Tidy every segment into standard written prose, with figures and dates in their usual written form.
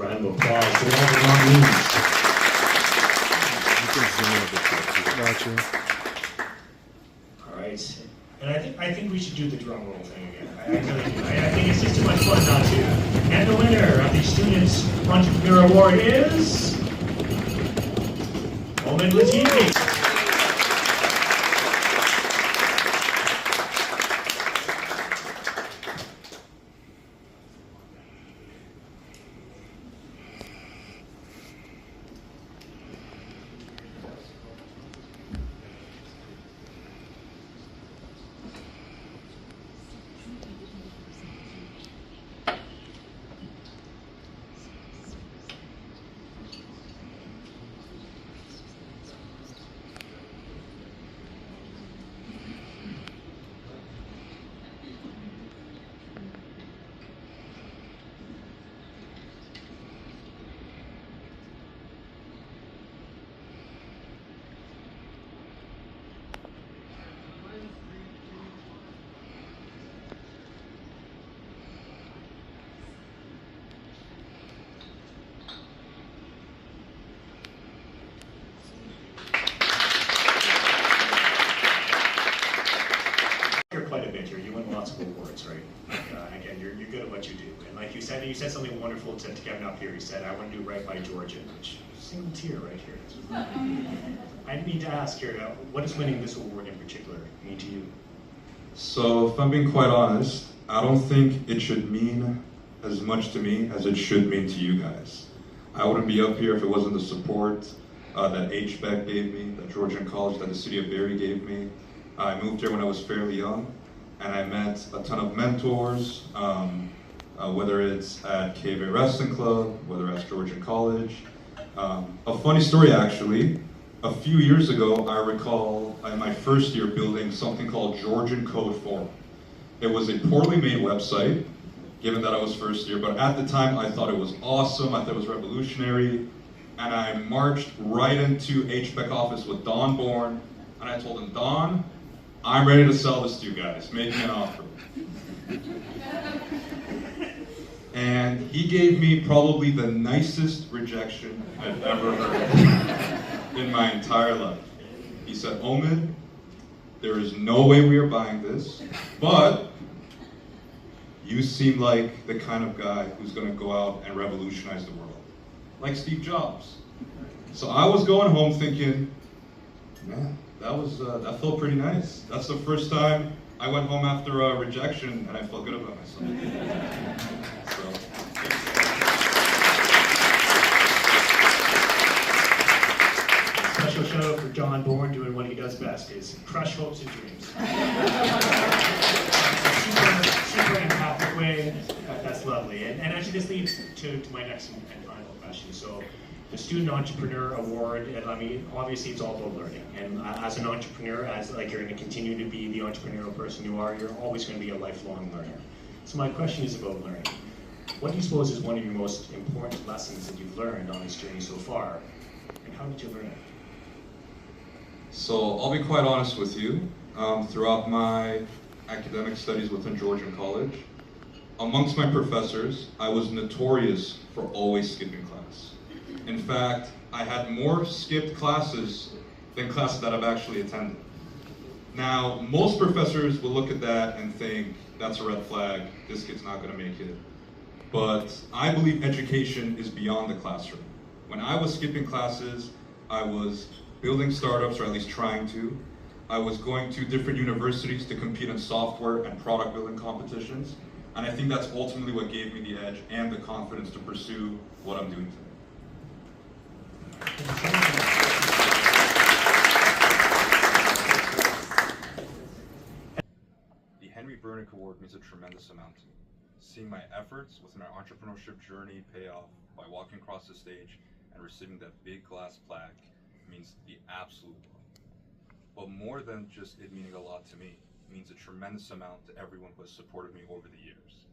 round of applause for all the nominees. Gotcha. All right. And I think we should do the drum roll thing again. I really do. I think it's just too much fun not to. And the winner of the Students Entrepreneur Award is Latifi. You're quite a bit here. You win lots of awards, right? Again, you're good at what you do. And like you said something wonderful to Kevin up here. You said, I want to do right by Georgia, which single tear right here. I need to ask here, what does winning this award in particular mean to you? So, if I'm being quite honest, I don't think it should mean as much to me as it should mean to you guys. I wouldn't be up here if it wasn't the support that HBEC gave me, that Georgian College, that the City of Barrie gave me. I moved here when I was fairly young, and I met a ton of mentors, whether it's at KV Wrestling Club, whether it's Georgian College. A funny story actually, a few years ago I recall in my first year building something called Georgian Code Forum. It was a poorly made website, given that I was first year, but at the time I thought it was awesome, I thought it was revolutionary, and I marched right into HBEC office with Don Bourne, and I told him, Don, I'm ready to sell this to you guys, make me an offer. And he gave me probably the nicest rejection I've ever heard in my entire life. He said, Omid, there is no way we are buying this, but you seem like the kind of guy who's gonna go out and revolutionize the world, like Steve Jobs. So I was going home thinking, man, that felt pretty nice. That's the first time I went home after a rejection and I felt good about myself. Special shout out for John Bourne doing what he does best, is crush hopes and dreams. Super empathic way. That's lovely. And actually this leads to my next and final question. So the Student Entrepreneur Award, I mean, obviously it's all about learning. And as an entrepreneur, as like you're going to continue to be the entrepreneurial person you are, you're always going to be a lifelong learner. So my question is about learning. What do you suppose is one of your most important lessons that you've learned on this journey so far? And how did you learn it? So I'll be quite honest with you. Throughout my academic studies within Georgian College, amongst my professors, I was notorious for always skipping class. In fact, I had more skipped classes than classes that I've actually attended. Now, most professors will look at that and think, that's a red flag, this kid's not gonna make it. But I believe education is beyond the classroom. When I was skipping classes, I was building startups, or at least trying to. I was going to different universities to compete in software and product building competitions. And I think that's ultimately what gave me the edge and the confidence to pursue what I'm doing today. The Henry Bernick Award means a tremendous amount to me. Seeing my efforts within our entrepreneurship journey pay off by walking across the stage and receiving that big glass plaque means the absolute world. But more than just it meaning a lot to me, it means a tremendous amount to everyone who has supported me over the years.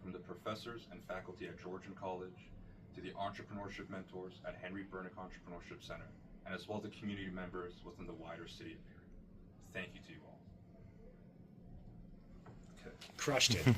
From the professors and faculty at Georgian College, to the entrepreneurship mentors at Henry Bernick Entrepreneurship Center, and as well as the community members within the wider city of Barrie. Thank you to you all. Crushed it.